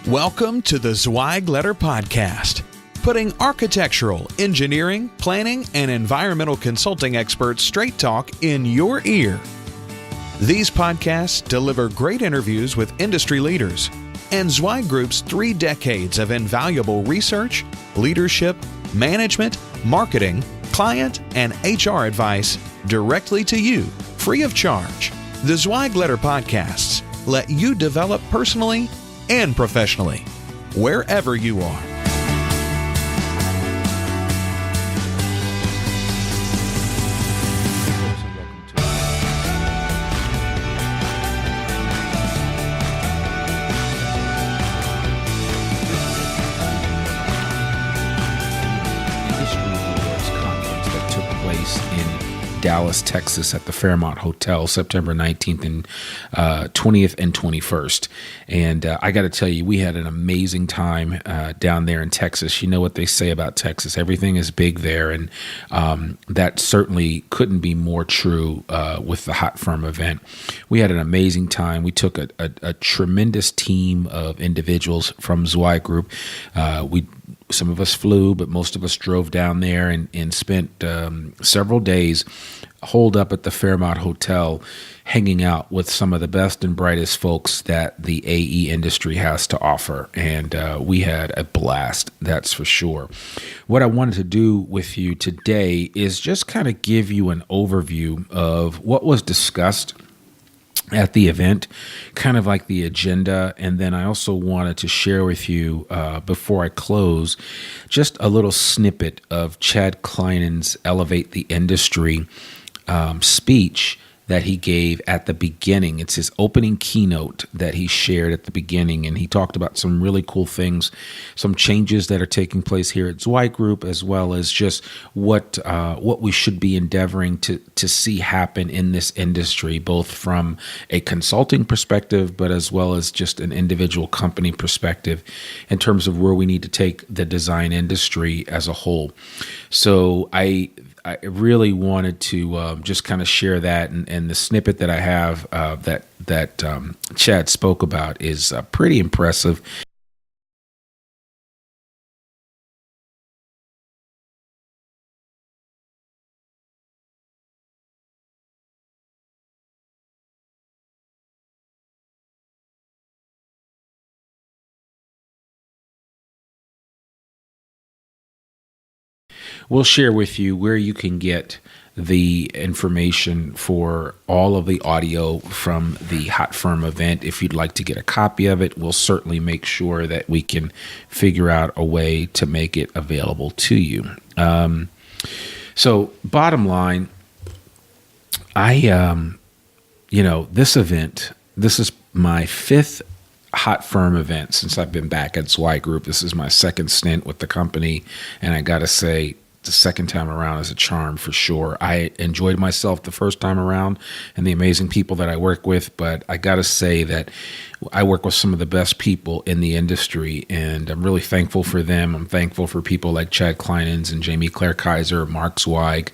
Welcome to the Zweig Letter Podcast, putting architectural, engineering, planning, and environmental consulting experts straight talk in your ear. These podcasts deliver great interviews with industry leaders and Zweig Group's 3 decades of invaluable research, leadership, management, marketing, client, and HR advice directly to you, free of charge. The Zweig Letter Podcasts let you develop personally and professionally, wherever you are. Dallas, Texas at the Fairmont Hotel, September 19th and 20th and 21st. And I got to tell you, we had an amazing time down there in Texas. You know what they say about Texas. Everything is big there. And that certainly couldn't be more true with the Hot Firm event. We had an amazing time. We took a tremendous team of individuals from Zweig Group. Some of us flew, but most of us drove down there and spent several days holed up at the Fairmont Hotel, hanging out with some of the best and brightest folks that the AE industry has to offer. And we had a blast, that's for sure. What I wanted to do with you today is just kind of give you an overview of what was discussed at the event, kind of like the agenda. And then I also wanted to share with you, before I close, just a little snippet of Chad Clinehens' Elevate the Industry speech that he gave at the beginning. It's his opening keynote that he shared at the beginning, and he talked about some really cool things, some changes that are taking place here at Zweig Group, as well as just what we should be endeavoring to see happen in this industry, both from a consulting perspective, but as well as just an individual company perspective in terms of where we need to take the design industry as a whole. So I really wanted to just kind of share that, and the snippet that I have that Chad spoke about is pretty impressive. We'll share with you where you can get the information for all of the audio from the Hot Firm event. If you'd like to get a copy of it, we'll certainly make sure that we can figure out a way to make it available to you. So bottom line, this event, this is my 5th Hot Firm event since I've been back at Zweig Group. This is my 2nd stint with the company, and I got to say, the second time around is a charm for sure. I enjoyed myself the first time around and the amazing people that I work with, but I got to say that I work with some of the best people in the industry, and I'm really thankful for them. I'm thankful for people like Chad Clinehens and Jamie Claire Kaiser, Mark Zweig,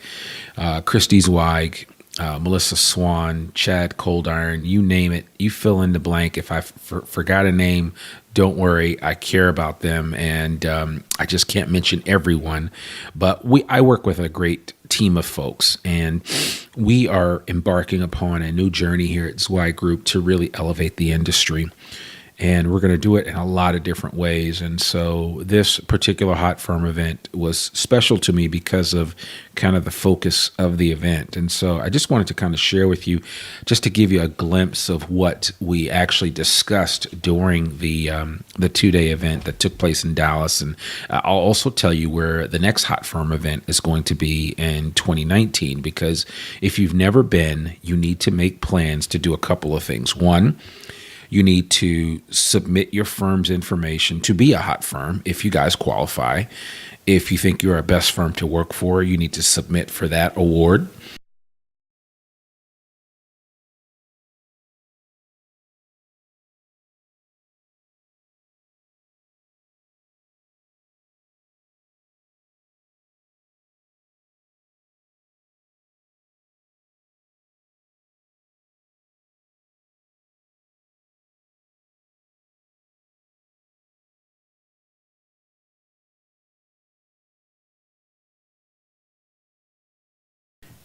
Christy Zweig, Melissa Swan, Chad Coldiron, you name it, you fill in the blank. If I forgot a name, don't worry, I care about them, and I just can't mention everyone. But I work with a great team of folks, and we are embarking upon a new journey here at Zweig Group to really elevate the industry. And we're going to do it in a lot of different ways. And so this particular Hot Firm event was special to me because of kind of the focus of the event. And so I just wanted to kind of share with you, just to give you a glimpse of what we actually discussed during the 2-day event that took place in Dallas. And I'll also tell you where the next Hot Firm event is going to be in 2019, because if you've never been, you need to make plans to do a couple of things. One, you need to submit your firm's information to be a hot firm if you guys qualify. If you think you're a best firm to work for, you need to submit for that award.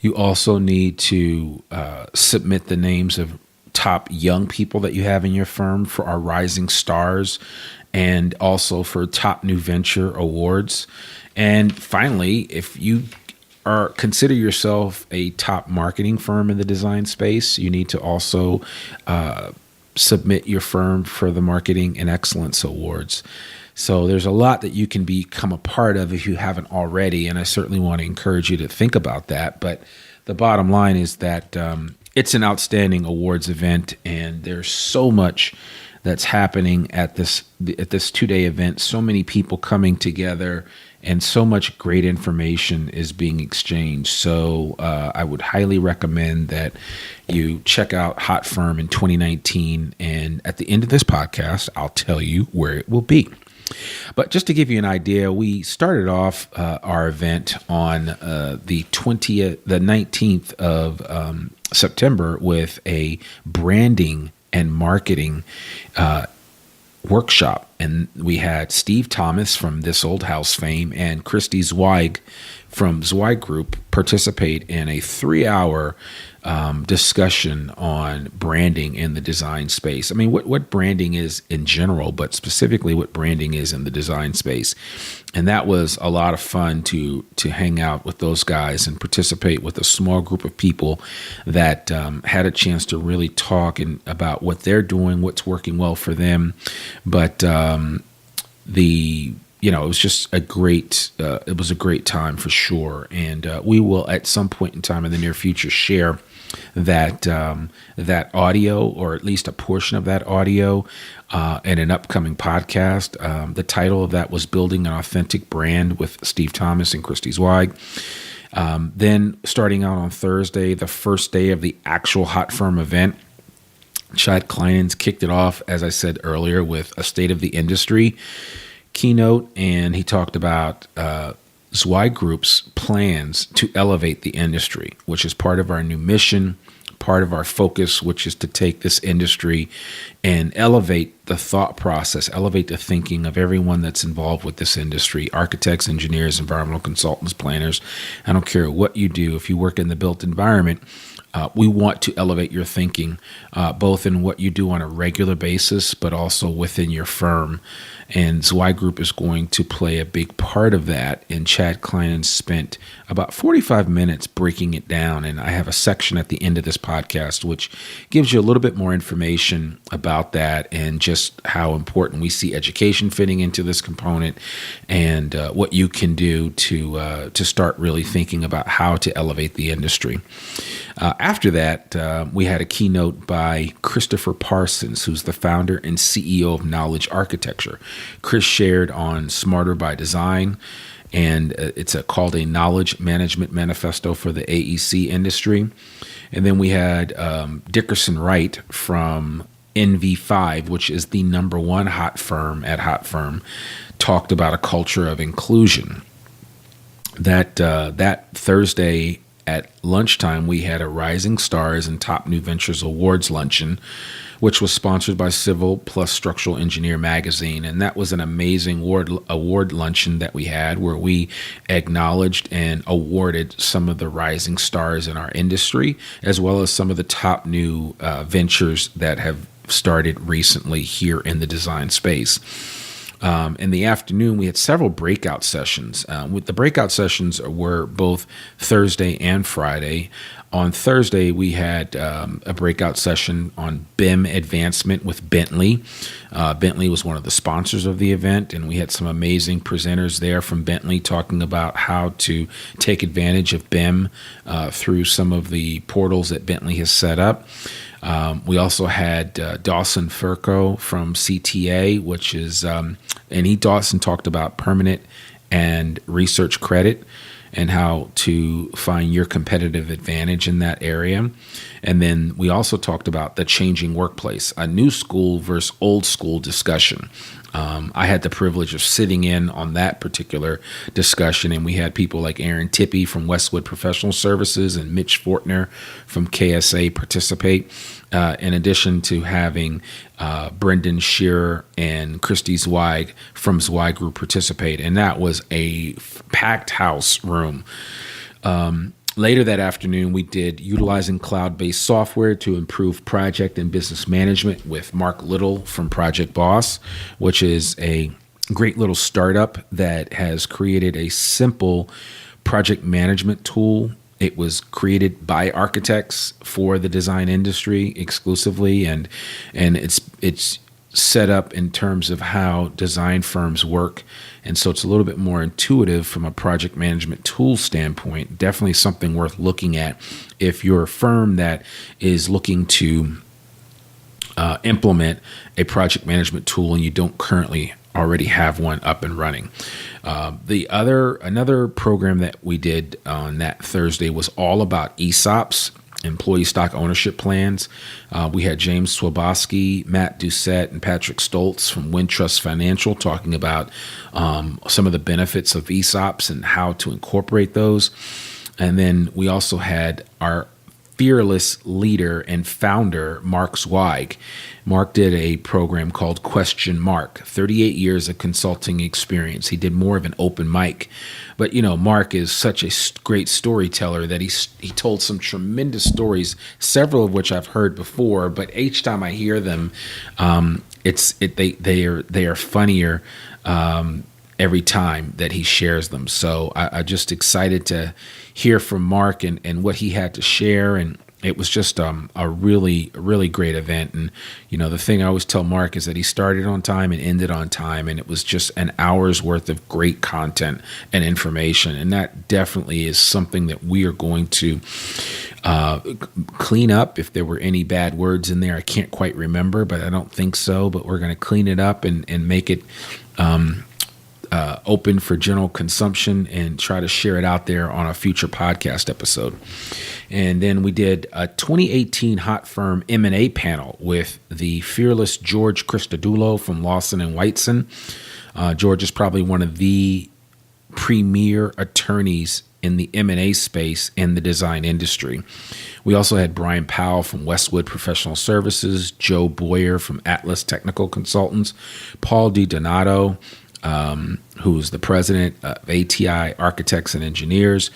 You also need to submit the names of top young people that you have in your firm for our Rising Stars and also for top new venture awards. And finally, if you consider yourself a top marketing firm in the design space, you need to also submit your firm for the Marketing and Excellence Awards. So there's a lot that you can become a part of if you haven't already, and I certainly want to encourage you to think about that. But the bottom line is that it's an outstanding awards event, and there's so much that's happening at this 2-day event. So many people coming together, and so much great information is being exchanged. So I would highly recommend that you check out Hot Firm in 2019. And at the end of this podcast, I'll tell you where it will be. But just to give you an idea, we started off our event on the 19th of September with a branding and marketing workshop. And we had Steve Thomas from This Old House fame and Christy Zweig from Zweig Group participate in a 3-hour discussion on branding in the design space. I mean, what branding is in general, but specifically what branding is in the design space. And that was a lot of fun to hang out with those guys and participate with a small group of people that had a chance to really talk about what they're doing, what's working well for them. But it was just it was a great time for sure. And we will at some point in time in the near future share that audio, or at least a portion of that audio, in an upcoming podcast. The title of that was Building an Authentic Brand with Steve Thomas and Christy Zweig. Then starting out on Thursday, the first day of the actual Hot Firm event, Chad Clinehens kicked it off, as I said earlier, with a state of the industry keynote, and he talked about Zweig Group's plans to elevate the industry, which is part of our new mission, part of our focus, which is to take this industry and elevate the thought process, elevate the thinking of everyone that's involved with this industry: architects, engineers, environmental consultants, planners. I don't care what you do. If you work in the built environment, we want to elevate your thinking, both in what you do on a regular basis, but also within your firm. And Zweig Group is going to play a big part of that. And Chad Clinehens spent about 45 minutes breaking it down. And I have a section at the end of this podcast which gives you a little bit more information about that and just how important we see education fitting into this component, and what you can do to start really thinking about how to elevate the industry. After that, we had a keynote by Christopher Parsons, who's the founder and CEO of Knowledge Architecture. Chris shared on Smarter by Design, and it's called a Knowledge Management Manifesto for the AEC industry. And then we had Dickerson Wright from NV5, which is the #1 Hot Firm at Hot Firm, talked about a culture of inclusion. That Thursday at lunchtime, we had a Rising Stars and Top New Ventures Awards luncheon, which was sponsored by Civil Plus Structural Engineer magazine. And that was an amazing award luncheon that we had, where we acknowledged and awarded some of the rising stars in our industry, as well as some of the top new ventures that have started recently here in the design space. In the afternoon, we had several breakout sessions. The breakout sessions were both Thursday and Friday. On Thursday, we had a breakout session on BIM advancement with Bentley. Bentley was one of the sponsors of the event, and we had some amazing presenters there from Bentley talking about how to take advantage of BIM through some of the portals that Bentley has set up. We also had Dawson Furco from CTA, which is, Dawson talked about permanent and research credit and how to find your competitive advantage in that area. And then we also talked about the changing workplace, a new school versus old school discussion. I had the privilege of sitting in on that particular discussion, and we had people like Aaron Tippie from Westwood Professional Services and Mitch Fortner from KSA participate, in addition to having Brendan Shearer and Christy Zweig from Zweig Group participate. And that was a packed house room. Later that afternoon, we did utilizing cloud-based software to improve project and business management with Mark Little from Project Boss, which is a great little startup that has created a simple project management tool. It was created by architects for the design industry exclusively, and it's set up in terms of how design firms work. And so it's a little bit more intuitive from a project management tool standpoint. Definitely something worth looking at if you're a firm that is looking to implement a project management tool and you don't currently already have one up and running. Another program that we did on that Thursday was all about ESOPs, employee stock ownership plans. We had James Swaboski, Matt Doucette, and Patrick Stoltz from Wintrust Financial talking about some of the benefits of ESOPs and how to incorporate those. And then we also had our fearless leader and founder, Mark Zweig. Mark did a program called Question Mark, 38 years of consulting experience. He did more of an open mic. But, Mark is such a great storyteller that he told some tremendous stories, several of which I've heard before. But each time I hear them, they are funnier every time that he shares them. So I'm just excited to hear from Mark and what he had to share. And it was just a really, really great event. And, the thing I always tell Mark is that he started on time and ended on time. And it was just an hour's worth of great content and information. And that definitely is something that we are going to clean up. If there were any bad words in there, I can't quite remember, but I don't think so. But we're going to clean it up and make it open for general consumption and try to share it out there on a future podcast episode. And then we did a 2018 Hot Firm M&A panel with the fearless George Christodoulou from Lawson & Whiteson. George is probably one of the premier attorneys in the M&A space in the design industry. We also had Brian Powell from Westwood Professional Services, Joe Boyer from Atlas Technical Consultants, Paul DiDonato, who's the president of ATI Architects and Engineers,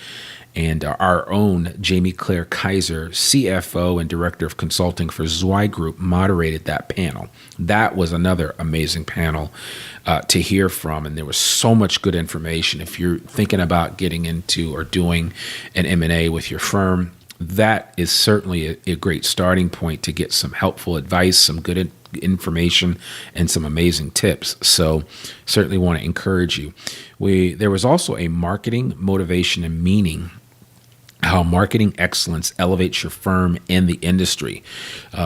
and our own Jamie Claire Kaiser, CFO and Director of Consulting for Zweig Group, moderated that panel. That was another amazing panel to hear from, and there was so much good information. If you're thinking about getting into or doing an M&A with your firm, that is certainly a great starting point to get some helpful advice, some good information, and some amazing tips. So certainly want to encourage you. There was also a marketing, motivation, and meaning, how marketing excellence elevates your firm and the industry.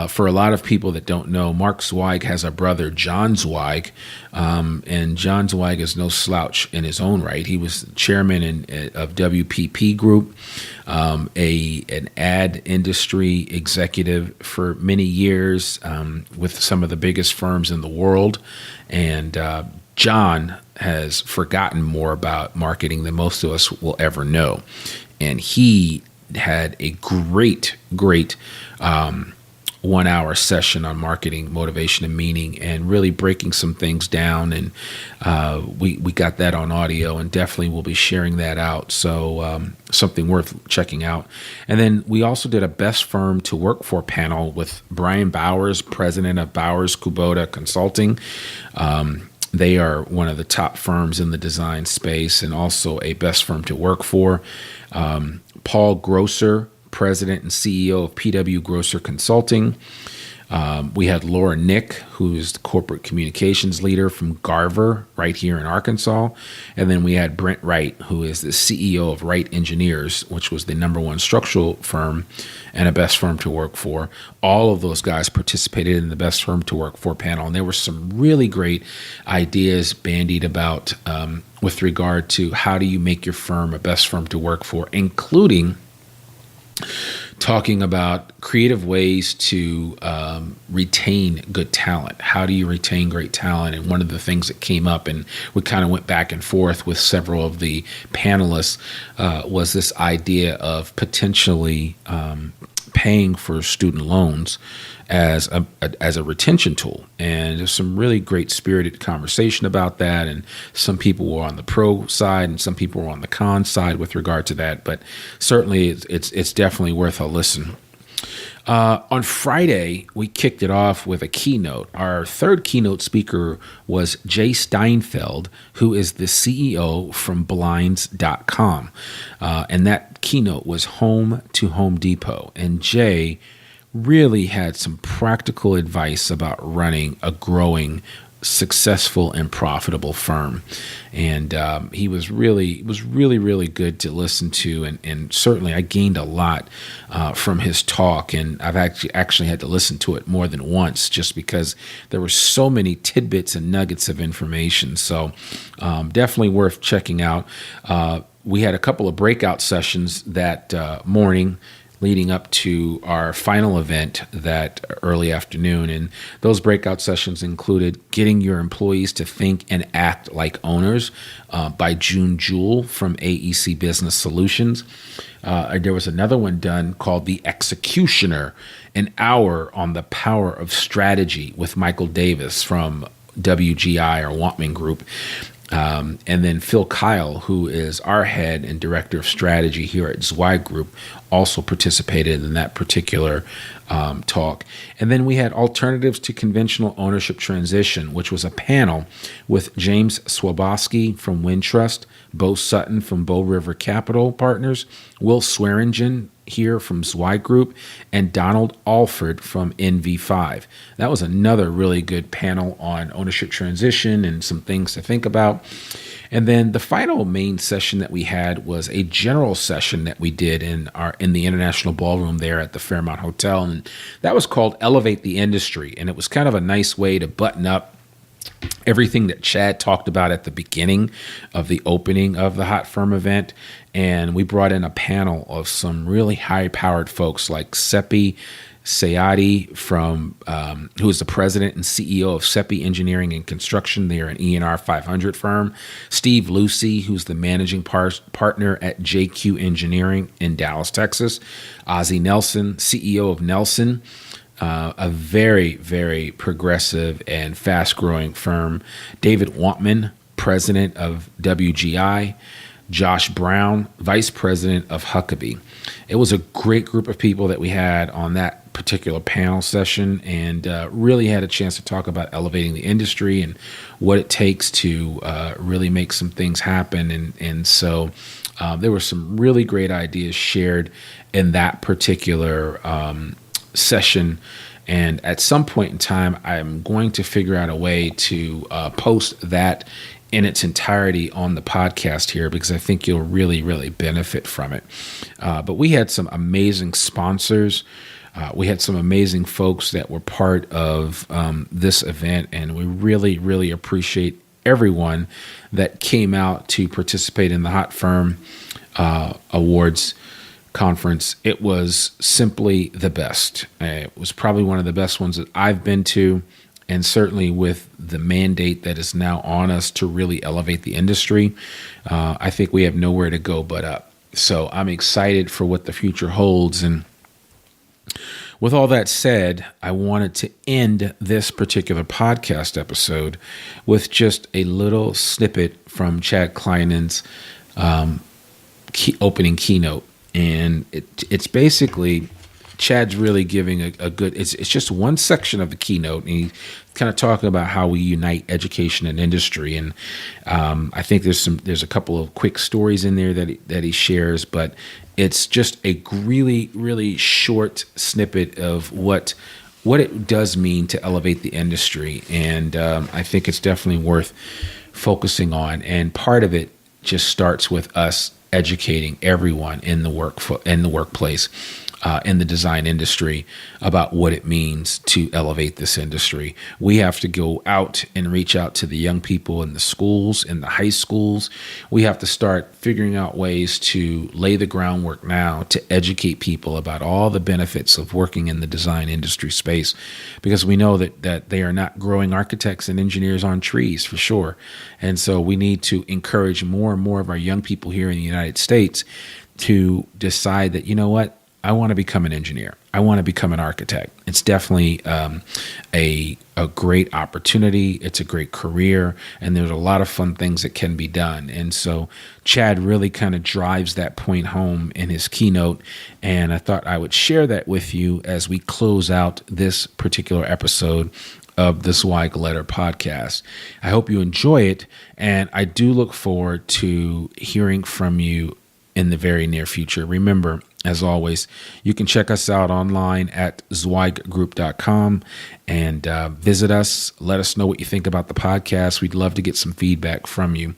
For a lot of people that don't know, Mark Zweig has a brother, John Zweig, and John Zweig is no slouch in his own right. He was chairman of WPP Group, an ad industry executive for many years with some of the biggest firms in the world. And John has forgotten more about marketing than most of us will ever know. And he had a great 1 hour session on marketing, motivation, and meaning, and really breaking some things down. And we got that on audio, and definitely we'll be sharing that out. So something worth checking out. And then we also did a best firm to work for panel with Brian Bowers, president of Bowers Kubota Consulting. They are one of the top firms in the design space and also a best firm to work for. Paul Grosser, president and CEO of PW Grosser Consulting. We had Laura Nick, who is the corporate communications leader from Garver right here in Arkansas. And then we had Brent Wright, who is the CEO of Wright Engineers, which was the #1 structural firm and a best firm to work for. All of those guys participated in the best firm to work for panel. And there were some really great ideas bandied about with regard to how do you make your firm a best firm to work for, including talking about creative ways to retain good talent. How do you retain great talent? And one of the things that came up, and we kind of went back and forth with several of the panelists, was this idea of potentially paying for student loans as a retention tool. And there's some really great spirited conversation about that. And some people were on the pro side and some people were on the con side with regard to that. But certainly it's definitely worth a listen. On Friday, we kicked it off with a keynote. Our third keynote speaker was Jay Steinfeld, who is the CEO from Blinds.com. And that keynote was Home to Home Depot. And Jay really had some practical advice about running a growing, successful and profitable firm. And he was really good to listen to. And certainly I gained a lot from his talk. And I've actually had to listen to it more than once just because there were so many tidbits and nuggets of information. So definitely worth checking out. We had a couple of breakout sessions that morning leading up to our final event that early afternoon. And those breakout sessions included Getting Your Employees to Think and Act Like Owners by June Jewell from AEC Business Solutions. There was another one done called The Executioner, an hour on the power of strategy with Michael Davis from WGI or Wantman Group. And then Phil Kyle, who is our head and director of strategy here at Zweig Group, also participated in that particular talk. And then we had Alternatives to Conventional Ownership Transition, which was a panel with James Swabowski from Wintrust, Bo Sutton from Bow River Capital Partners, Will Swearingen here from Zweig Group, and Donald Alford from NV5. That was another really good panel on ownership transition and some things to think about. And then the final main session that we had was a general session that we did in the International Ballroom there at the Fairmont Hotel, and that was called Elevate the Industry. And it was kind of a nice way to button up everything that Chad talked about at the beginning of the opening of the Hot Firm event. And we brought in a panel of some really high-powered folks like Seppi Sayadi from who is the president and CEO of Seppi Engineering and Construction. They're an ENR 500 firm. Steve Lucy, who's the managing partner at JQ Engineering in Dallas, Texas. Ozzie Nelson, CEO of Nelson, a very, very progressive and fast-growing firm. David Wantman, president of WGI. Josh Brown, vice president of Huckabee. It was a great group of people that we had on that particular panel session, and really had a chance to talk about elevating the industry and what it takes to really make some things happen. And so there were some really great ideas shared in that particular session. And at some point in time, I'm going to figure out a way to post that in its entirety on the podcast here, because I think you'll really, really benefit from it. But we had some amazing sponsors. We had some amazing folks that were part of this event, and we really, really appreciate everyone that came out to participate in the Hot Firm Awards conference. It was simply the best. It was probably one of the best ones that I've been to. And certainly with the mandate that is now on us to really elevate the industry, I think we have nowhere to go but up. So I'm excited for what the future holds. And with all that said, I wanted to end this particular podcast episode with just a little snippet from Chad Clinehens' opening keynote. And it's basically Chad's really giving a good, it's just one section of the keynote, and he's kind of talking about how we unite education and industry. And I think there's a couple of quick stories in there that he shares, but it's just a really, really short snippet of what it does mean to elevate the industry. And I think it's definitely worth focusing on. And part of it just starts with us educating everyone in the workplace, in the design industry, about what it means to elevate this industry. We have to go out and reach out to the young people in the schools, in the high schools. We have to start figuring out ways to lay the groundwork now to educate people about all the benefits of working in the design industry space, because we know that they are not growing architects and engineers on trees, for sure. And so we need to encourage more and more of our young people here in the United States to decide that, you know what, I want to become an engineer. I want to become an architect. It's definitely a great opportunity. It's a great career, and there's a lot of fun things that can be done. And so Chad really kind of drives that point home in his keynote, and I thought I would share that with you as we close out this particular episode of the Zweig Letter podcast. I hope you enjoy it, and I do look forward to hearing from you in the very near future. Remember, as always, you can check us out online at zweiggroup.com and visit us. Let us know what you think about the podcast. We'd love to get some feedback from you.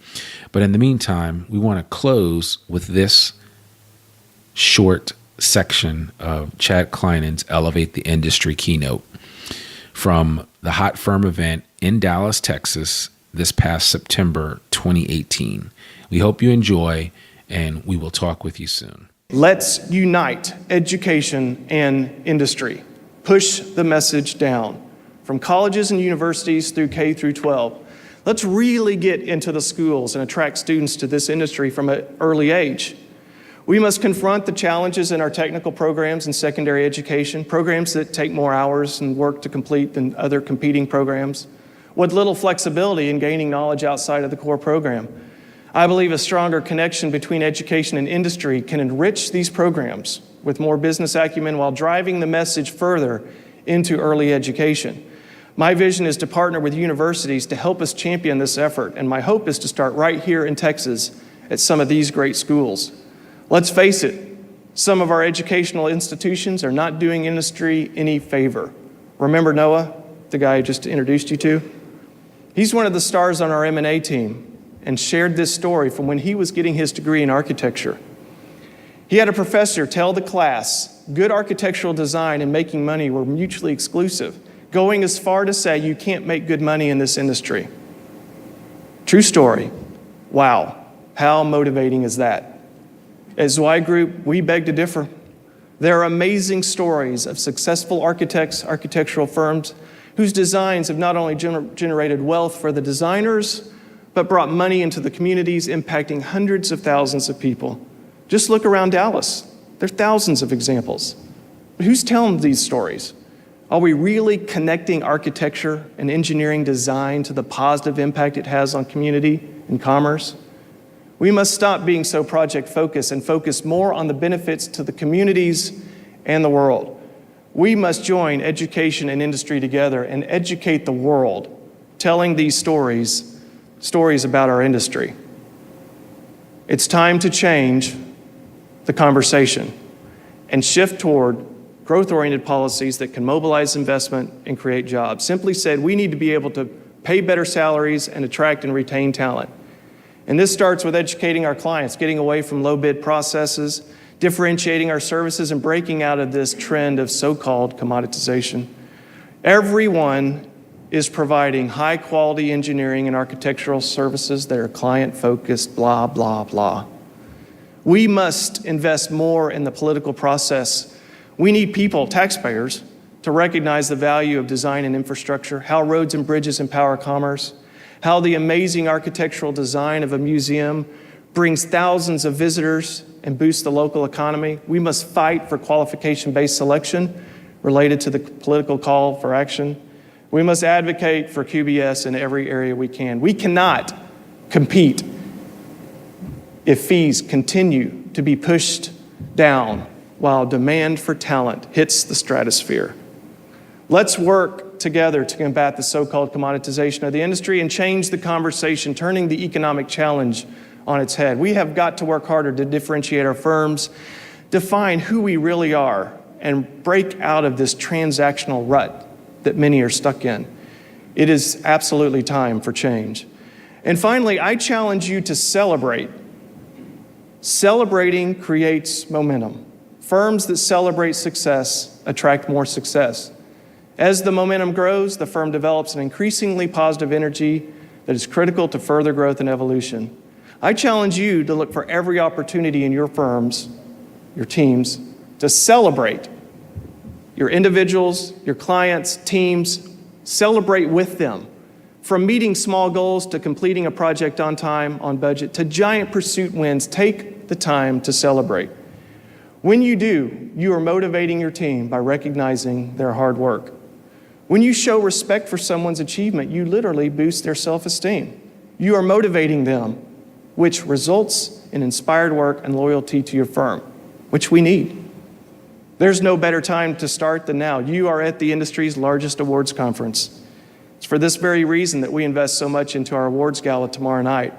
But in the meantime, we want to close with this short section of Chad Clinehens' Elevate the Industry keynote from the Hot Firm event in Dallas, Texas, this past September 2018. We hope you enjoy, and we will talk with you soon. Let's unite education and industry. Push the message down from colleges and universities through K through 12. Let's really get into the schools and attract students to this industry from an early age. We must confront the challenges in our technical programs and secondary education, programs that take more hours and work to complete than other competing programs, with little flexibility in gaining knowledge outside of the core program. I believe a stronger connection between education and industry can enrich these programs with more business acumen while driving the message further into early education. My vision is to partner with universities to help us champion this effort, and my hope is to start right here in Texas at some of these great schools. Let's face it, some of our educational institutions are not doing industry any favor. Remember Noah, the guy I just introduced you to? He's one of the stars on our M&A team, and shared this story from when he was getting his degree in architecture. He had a professor tell the class, good architectural design and making money were mutually exclusive, going as far to say you can't make good money in this industry. True story. Wow, how motivating is that? At Zweig Group, we beg to differ. There are amazing stories of successful architects, architectural firms, whose designs have not only generated wealth for the designers, but brought money into the communities, impacting hundreds of thousands of people. Just look around Dallas. There are thousands of examples. But who's telling these stories? Are we really connecting architecture and engineering design to the positive impact it has on community and commerce? We must stop being so project-focused and focus more on the benefits to the communities and the world. We must join education and industry together and educate the world, telling these stories about our industry. It's time to change the conversation and shift toward growth-oriented policies that can mobilize investment and create jobs. Simply said, we need to be able to pay better salaries and attract and retain talent. And this starts with educating our clients, getting away from low-bid processes, differentiating our services, and breaking out of this trend of so-called commoditization. Everyone is providing high-quality engineering and architectural services that are client-focused, blah, blah, blah. We must invest more in the political process. We need people, taxpayers, to recognize the value of design and infrastructure, how roads and bridges empower commerce, how the amazing architectural design of a museum brings thousands of visitors and boosts the local economy. We must fight for qualification-based selection related to the political call for action. We must advocate for QBS in every area we can. We cannot compete if fees continue to be pushed down while demand for talent hits the stratosphere. Let's work together to combat the so-called commoditization of the industry and change the conversation, turning the economic challenge on its head. We have got to work harder to differentiate our firms, define who we really are, and break out of this transactional rut that many are stuck in. It is absolutely time for change. And finally, I challenge you to celebrate. Celebrating creates momentum. Firms that celebrate success attract more success. As the momentum grows, the firm develops an increasingly positive energy that is critical to further growth and evolution. I challenge you to look for every opportunity in your firms, your teams, to celebrate your individuals, your clients, teams. Celebrate with them. From meeting small goals to completing a project on time, on budget, to giant pursuit wins, take the time to celebrate. When you do, you are motivating your team by recognizing their hard work. When you show respect for someone's achievement, you literally boost their self-esteem. You are motivating them, which results in inspired work and loyalty to your firm, which we need. There's no better time to start than now. You are at the industry's largest awards conference. It's for this very reason that we invest so much into our awards gala tomorrow night,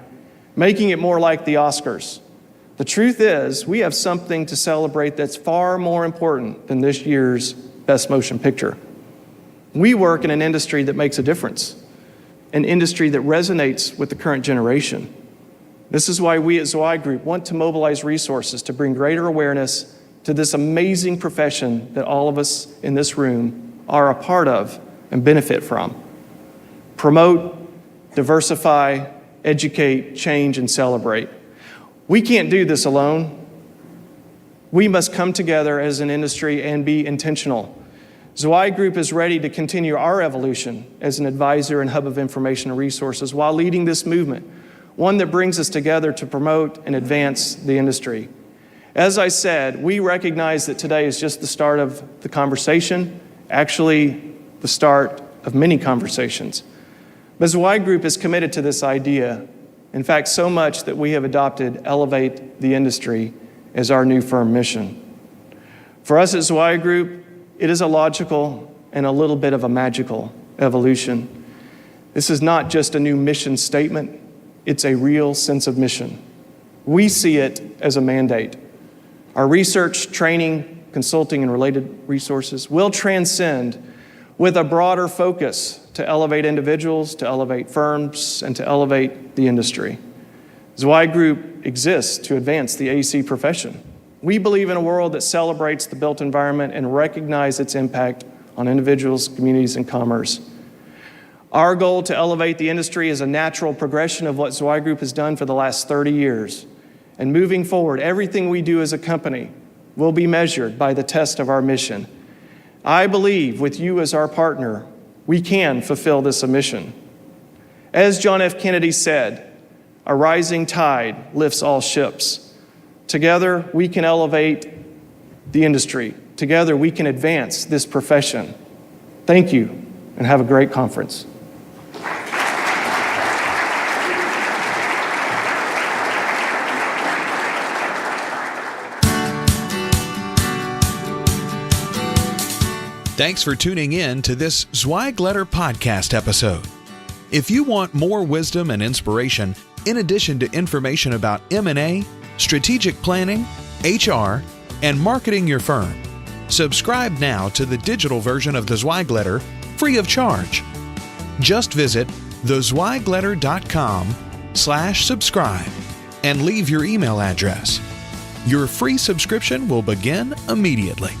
making it more like the Oscars. The truth is, we have something to celebrate that's far more important than this year's Best Motion Picture. We work in an industry that makes a difference, an industry that resonates with the current generation. This is why we at Zweig Group want to mobilize resources to bring greater awareness to this amazing profession that all of us in this room are a part of and benefit from. Promote, diversify, educate, change, and celebrate. We can't do this alone. We must come together as an industry and be intentional. Zweig Group is ready to continue our evolution as an advisor and hub of information and resources while leading this movement, one that brings us together to promote and advance the industry. As I said, we recognize that today is just the start of the conversation, actually the start of many conversations. But Zweig Group is committed to this idea. In fact, so much that we have adopted Elevate the Industry as our new firm mission. For us at Zweig Group, it is a logical and a little bit of a magical evolution. This is not just a new mission statement, it's a real sense of mission. We see it as a mandate. Our research, training, consulting, and related resources will transcend with a broader focus to elevate individuals, to elevate firms, and to elevate the industry. Zweig Group exists to advance the AEC profession. We believe in a world that celebrates the built environment and recognizes its impact on individuals, communities, and commerce. Our goal to elevate the industry is a natural progression of what Zweig Group has done for the last 30 years. And moving forward, everything we do as a company will be measured by the test of our mission. I believe with you as our partner, we can fulfill this mission. As John F. Kennedy said, a rising tide lifts all ships. Together, we can elevate the industry. Together, we can advance this profession. Thank you, and have a great conference. Thanks for tuning in to this Zweig Letter podcast episode. If you want more wisdom and inspiration, in addition to information about M&A, strategic planning, HR, and marketing your firm, subscribe now to the digital version of the Zweig Letter free of charge. Just visit thezweigletter.com/subscribe and leave your email address. Your free subscription will begin immediately.